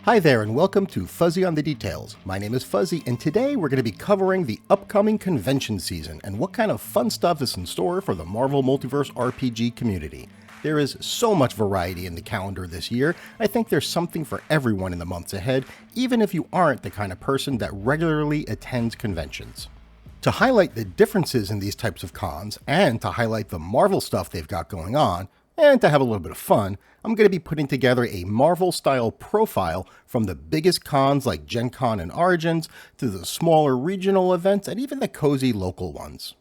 Hi there and welcome to Fuzzy on the Details. My name is Fuzzy and today we're going to be covering the upcoming convention season and what kind of fun stuff is in store for the Marvel Multiverse RPG community. There is so much variety in the calendar this year. I think there's something for everyone in the months ahead, even if you aren't the kind of person that regularly attends conventions. To highlight the differences in these types of cons and to highlight the Marvel stuff they've got going on, and to have a little bit of fun, I'm going to be putting together a Marvel-style profile from the biggest cons like Gen Con and Origins to the smaller regional events and even the cozy local ones.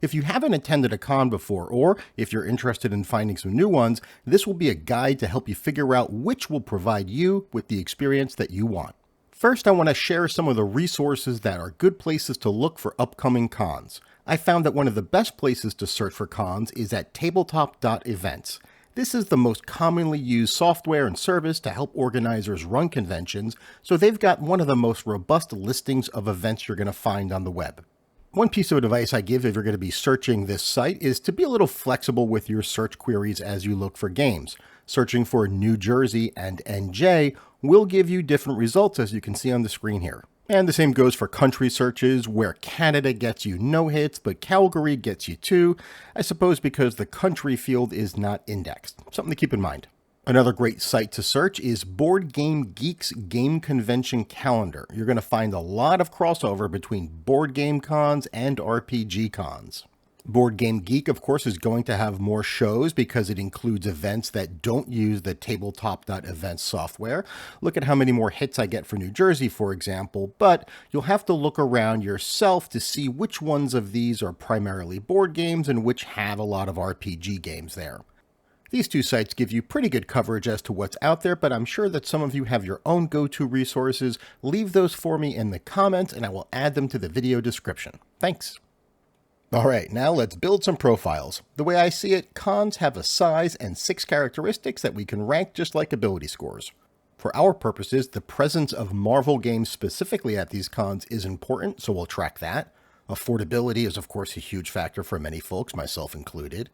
If you haven't attended a con before, or if you're interested in finding some new ones, this will be a guide to help you figure out which will provide you with the experience that you want. First, I want to share some of the resources that are good places to look for upcoming cons. I found that one of the best places to search for cons is at tabletop.events. This is the most commonly used software and service to help organizers run conventions, so they've got one of the most robust listings of events you're going to find on the web. One piece of advice I give if you're going to be searching this site is to be a little flexible with your search queries as you look for games. Searching for New Jersey and NJ will give you different results as you can see on the screen here. And the same goes for country searches, where Canada gets you no hits, but Calgary gets you 2, I suppose because the country field is not indexed. Something to keep in mind. Another great site to search is Board Game Geek's Game Convention Calendar. You're going to find a lot of crossover between board game cons and RPG cons. Board Game Geek, of course, is going to have more shows because it includes events that don't use the tabletop.events software. Look at how many more hits I get for New Jersey, for example, but you'll have to look around yourself to see which ones of these are primarily board games and which have a lot of RPG games there. These two sites give you pretty good coverage as to what's out there, but I'm sure that some of you have your own go-to resources. Leave those for me in the comments and I will add them to the video description. Thanks. Alright, now let's build some profiles. The way I see it, cons have a size and 6 characteristics that we can rank just like ability scores. For our purposes, the presence of Marvel games specifically at these cons is important, so we'll track that. Affordability is of course a huge factor for many folks, myself included.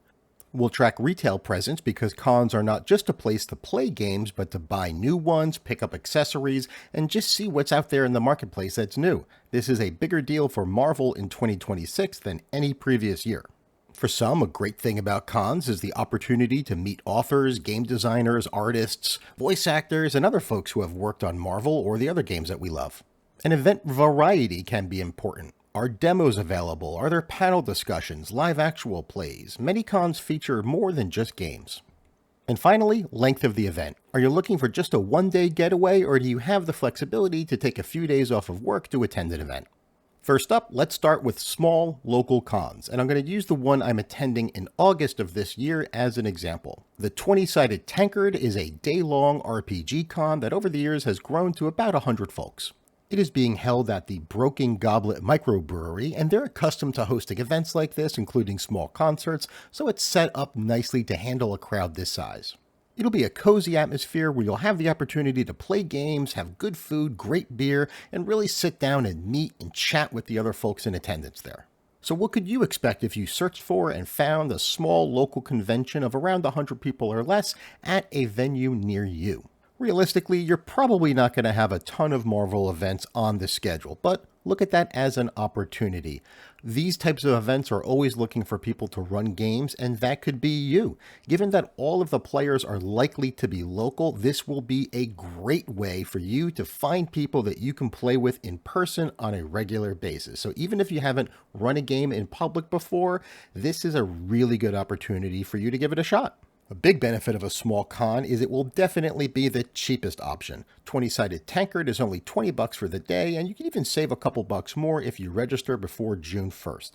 We'll track retail presence because cons are not just a place to play games, but to buy new ones, pick up accessories, and just see what's out there in the marketplace that's new. This is a bigger deal for Marvel in 2026 than any previous year. For some, a great thing about cons is the opportunity to meet authors, game designers, artists, voice actors, and other folks who have worked on Marvel or the other games that we love. An event variety can be important. Are demos available? Are there panel discussions, live actual plays? Many cons feature more than just games. And finally, length of the event. Are you looking for just a one-day getaway, or do you have the flexibility to take a few days off of work to attend an event? First up, let's start with small local cons, and I'm going to use the one I'm attending in August of this year as an example. The 20-sided Tankard is a day-long RPG con that over the years has grown to about 100 folks. It is being held at the Broken Goblet Microbrewery, and they're accustomed to hosting events like this, including small concerts, so it's set up nicely to handle a crowd this size. It'll be a cozy atmosphere where you'll have the opportunity to play games, have good food, great beer, and really sit down and meet and chat with the other folks in attendance there. So what could you expect if you searched for and found a small local convention of around 100 people or less at a venue near you? Realistically, you're probably not going to have a ton of Marvel events on the schedule, but look at that as an opportunity. These types of events are always looking for people to run games, and that could be you. Given that all of the players are likely to be local, this will be a great way for you to find people that you can play with in person on a regular basis. So even if you haven't run a game in public before, this is a really good opportunity for you to give it a shot. A big benefit of a small con is it will definitely be the cheapest option. 20-sided Tankard is only $20 for the day, and you can even save a couple bucks more if you register before June 1st.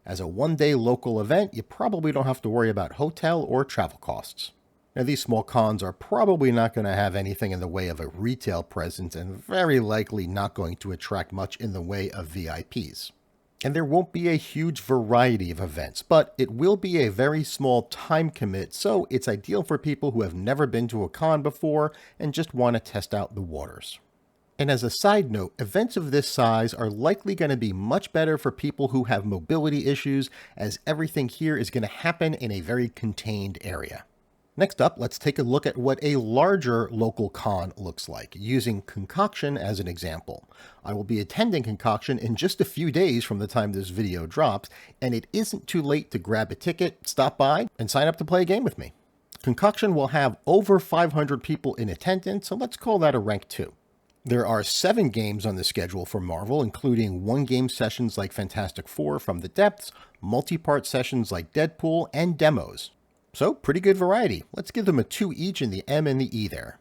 As a one-day local event, you probably don't have to worry about hotel or travel costs. Now, these small cons are probably not going to have anything in the way of a retail presence and very likely not going to attract much in the way of VIPs. And there won't be a huge variety of events, but it will be a very small time commit, so it's ideal for people who have never been to a con before and just want to test out the waters. And as a side note, events of this size are likely going to be much better for people who have mobility issues, as everything here is going to happen in a very contained area. Next up, let's take a look at what a larger local con looks like, using Concoction as an example. I will be attending Concoction in just a few days from the time this video drops, and it isn't too late to grab a ticket, stop by, and sign up to play a game with me. Concoction will have over 500 people in attendance, so let's call that a rank 2. There are 7 games on the schedule for Marvel, including one-game sessions like Fantastic Four from the Depths, multi-part sessions like Deadpool, and demos. So, pretty good variety. Let's give them a 2 each in the M and the E there.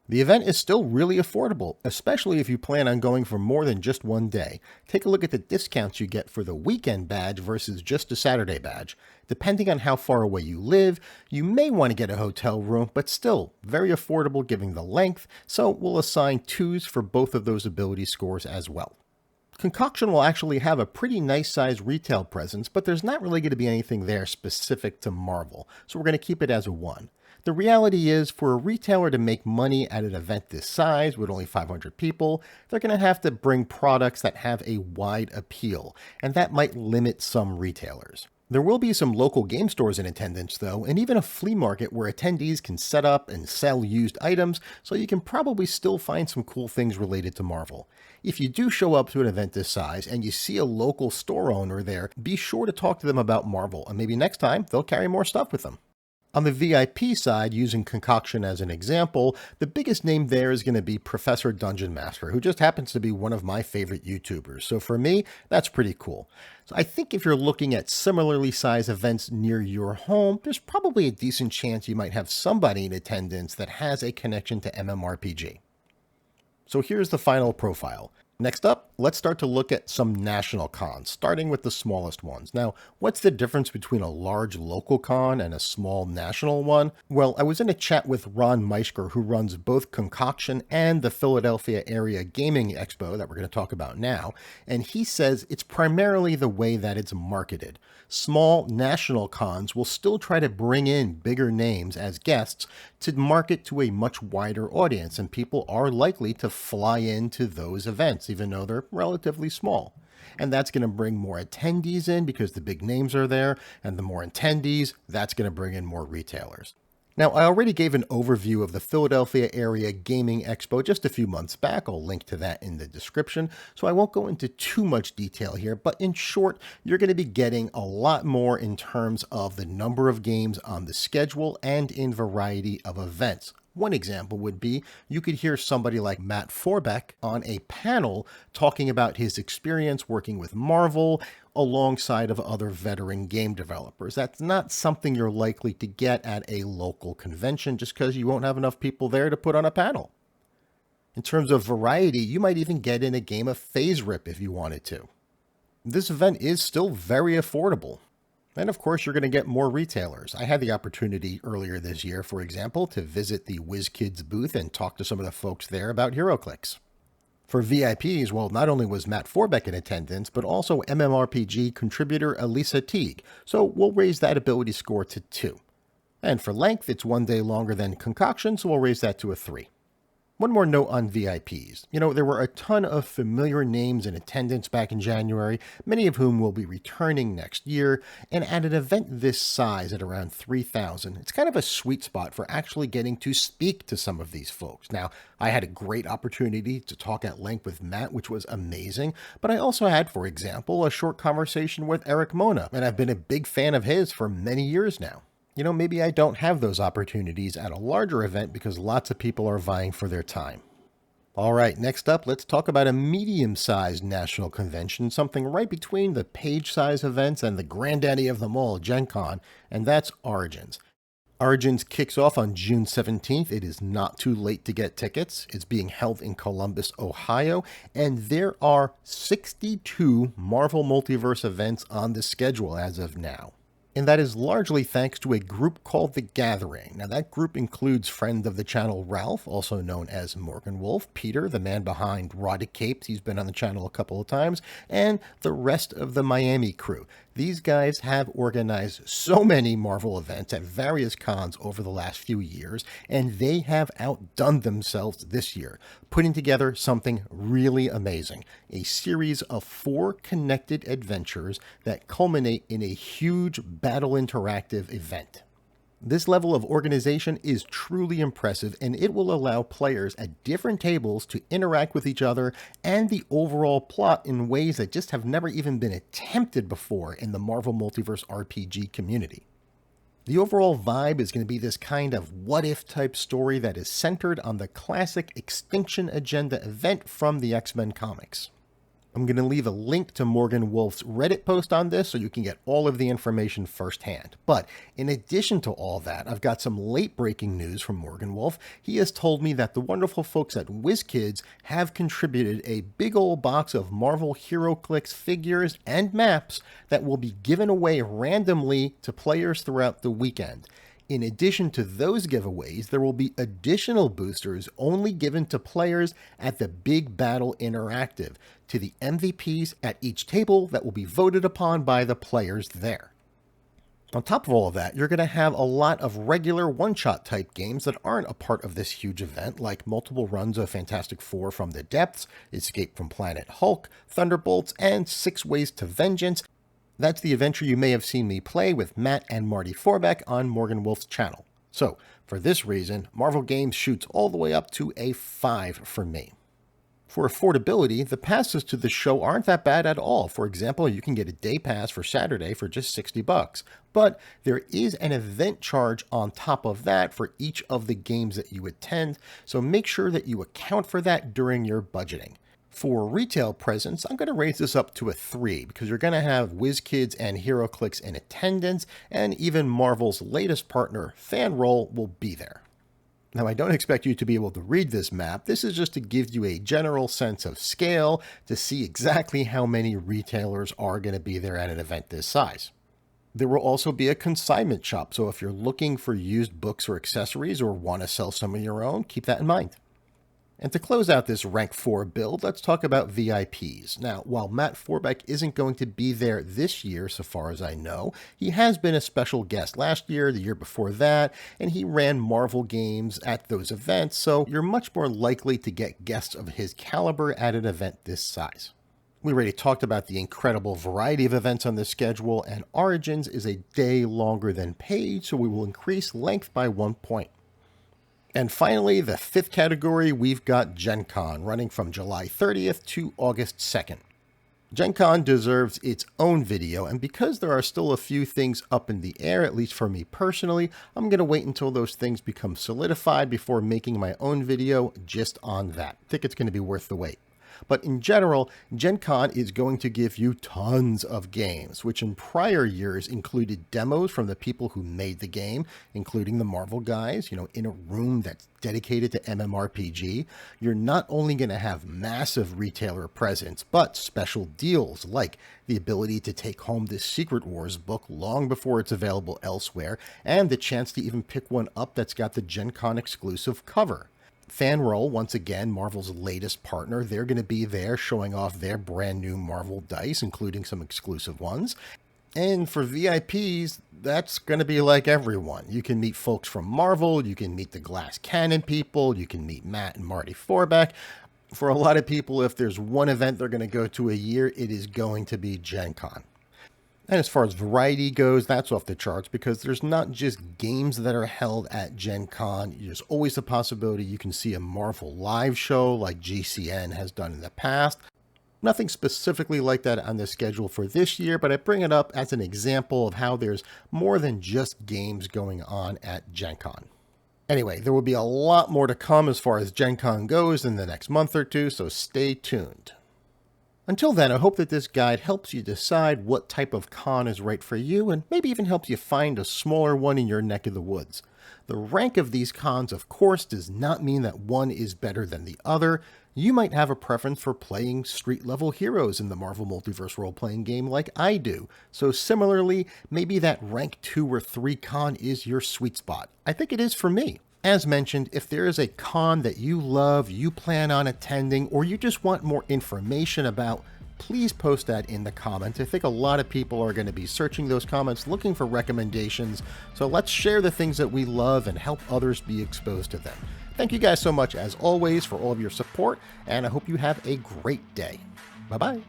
The event is still really affordable, especially if you plan on going for more than just one day. Take a look at the discounts you get for the weekend badge versus just a Saturday badge. Depending on how far away you live, you may want to get a hotel room, but still very affordable given the length, so we'll assign 2s for both of those ability scores as well. Concoction will actually have a pretty nice sized retail presence, but there's not really going to be anything there specific to Marvel, so we're going to keep it as a 1. The reality is, for a retailer to make money at an event this size with only 500 people, they're going to have to bring products that have a wide appeal, and that might limit some retailers. There will be some local game stores in attendance though, and even a flea market where attendees can set up and sell used items, so you can probably still find some cool things related to Marvel. If you do show up to an event this size and you see a local store owner there, be sure to talk to them about Marvel, and maybe next time they'll carry more stuff with them. On the VIP side, using Concoction as an example, the biggest name there is going to be Professor Dungeon Master, who just happens to be one of my favorite YouTubers. So for me, that's pretty cool. So I think if you're looking at similarly sized events near your home, there's probably a decent chance you might have somebody in attendance that has a connection to MMORPG. So here's the final profile. Next up, let's start to look at some national cons, starting with the smallest ones. Now, what's the difference between a large local con and a small national one? Well, I was in a chat with Ron Meisker, who runs both Concoction and the Philadelphia Area Gaming Expo that we're going to talk about now, and he says it's primarily the way that it's marketed. Small national cons will still try to bring in bigger names as guests to market to a much wider audience, and people are likely to fly into those events, even though they're relatively small. And that's going to bring more attendees in because the big names are there, and the more attendees, that's going to bring in more retailers. Now, I already gave an overview of the Philadelphia Area Gaming Expo just a few months back. I'll link to that in the description, so I won't go into too much detail here, but in short, you're going to be getting a lot more in terms of the number of games on the schedule and in variety of events. One example would be you could hear somebody like Matt Forbeck on a panel talking about his experience working with Marvel alongside of other veteran game developers. That's not something you're likely to get at a local convention just because you won't have enough people there to put on a panel. In terms of variety, you might even get in a game of Phase Rip if you wanted to. This event is still very affordable. And of course, you're going to get more retailers. I had the opportunity earlier this year, for example, to visit the WizKids booth and talk to some of the folks there about HeroClix. For VIPs, well, not only was Matt Forbeck in attendance, but also MMORPG contributor Elisa Teague, so we'll raise that ability score to 2. And for length, it's 1 day longer than Concoction, so we'll raise that to a 3. One more note on VIPs. There were a ton of familiar names in attendance back in January, many of whom will be returning next year, and at an event this size at around 3,000, it's kind of a sweet spot for actually getting to speak to some of these folks. Now, I had a great opportunity to talk at length with Matt, which was amazing, but I also had, for example, a short conversation with Eric Mona, and I've been a big fan of his for many years now. Maybe I don't have those opportunities at a larger event because lots of people are vying for their time. All right, next up, let's talk about a medium-sized national convention, something right between the page-size events and the granddaddy of them all, Gen Con, and that's Origins. Origins kicks off on June 17th. It is not too late to get tickets. It's being held in Columbus, Ohio, and there are 62 Marvel Multiverse events on the schedule as of now. And that is largely thanks to a group called The Gathering. Now, that group includes friend of the channel Ralph, also known as Morgan Wolf, Peter, the man behind Rotted Capes, he's been on the channel a couple of times, and the rest of the Miami crew. These guys have organized so many Marvel events at various cons over the last few years, and they have outdone themselves this year, putting together something really amazing. A series of 4 connected adventures that culminate in a huge battle interactive event. This level of organization is truly impressive, and it will allow players at different tables to interact with each other and the overall plot in ways that just have never even been attempted before in the Marvel Multiverse RPG community. The overall vibe is going to be this kind of what-if type story that is centered on the classic Extinction Agenda event from the X-Men comics. I'm going to leave a link to Morgan Wolf's Reddit post on this so you can get all of the information firsthand. But in addition to all that, I've got some late-breaking news from Morgan Wolf. He has told me that the wonderful folks at WizKids have contributed a big old box of Marvel HeroClix figures and maps that will be given away randomly to players throughout the weekend. In addition to those giveaways, there will be additional boosters only given to players at the Big Battle Interactive, to the MVPs at each table that will be voted upon by the players there. On top of all of that, you're going to have a lot of regular one-shot type games that aren't a part of this huge event, like multiple runs of Fantastic Four from the Depths, Escape from Planet Hulk, Thunderbolts, and 6 Ways to Vengeance. That's the adventure you may have seen me play with Matt and Marty Forbeck on Morgan Wolf's channel. So, for this reason, Marvel Games shoots all the way up to a 5 for me. For affordability, the passes to the show aren't that bad at all. For example, you can get a day pass for Saturday for just $60. But there is an event charge on top of that for each of the games that you attend, so make sure that you account for that during your budgeting. For retail presence, I'm going to raise this up to a 3 because you're going to have WizKids and HeroClix in attendance, and even Marvel's latest partner, FanRoll, will be there. Now, I don't expect you to be able to read this map. This is just to give you a general sense of scale to see exactly how many retailers are going to be there at an event this size. There will also be a consignment shop, so if you're looking for used books or accessories or want to sell some of your own, keep that in mind. And to close out this Rank 4 build, let's talk about VIPs. Now, while Matt Forbeck isn't going to be there this year, so far as I know, he has been a special guest last year, the year before that, and he ran Marvel games at those events, so you're much more likely to get guests of his caliber at an event this size. We already talked about the incredible variety of events on the schedule, and Origins is a day longer than Page, so we will increase length by 1 point. And finally, the 5th category, we've got Gen Con, running from July 30th to August 2nd. Gen Con deserves its own video, and because there are still a few things up in the air, at least for me personally, I'm going to wait until those things become solidified before making my own video just on that. I think it's going to be worth the wait. But in general, Gen Con is going to give you tons of games, which in prior years included demos from the people who made the game, including the Marvel guys, in a room that's dedicated to MMORPG. You're not only going to have massive retailer presence, but special deals like the ability to take home this Secret Wars book long before it's available elsewhere, and the chance to even pick one up that's got the Gen Con exclusive cover. FanRoll, once again, Marvel's latest partner, they're going to be there showing off their brand new Marvel dice, including some exclusive ones. And for VIPs, that's going to be like everyone. You can meet folks from Marvel, you can meet the Glass Cannon people, you can meet Matt and Marty Forbeck. For a lot of people, if there's one event they're going to go to a year, it is going to be Gen Con. And as far as variety goes, that's off the charts because there's not just games that are held at Gen Con. There's always the possibility you can see a Marvel live show like GCN has done in the past. Nothing specifically like that on the schedule for this year, but I bring it up as an example of how there's more than just games going on at Gen Con. Anyway, there will be a lot more to come as far as Gen Con goes in the next month or two, so stay tuned. Until then, I hope that this guide helps you decide what type of con is right for you and maybe even helps you find a smaller one in your neck of the woods. The rank of these cons, of course, does not mean that one is better than the other. You might have a preference for playing street-level heroes in the Marvel Multiverse role-playing game like I do. So similarly, maybe that rank 2 or 3 con is your sweet spot. I think it is for me. As mentioned, if there is a con that you love, you plan on attending, or you just want more information about, please post that in the comments. I think a lot of people are going to be searching those comments, looking for recommendations. So let's share the things that we love and help others be exposed to them. Thank you guys so much, as always, for all of your support, and I hope you have a great day. Bye-bye.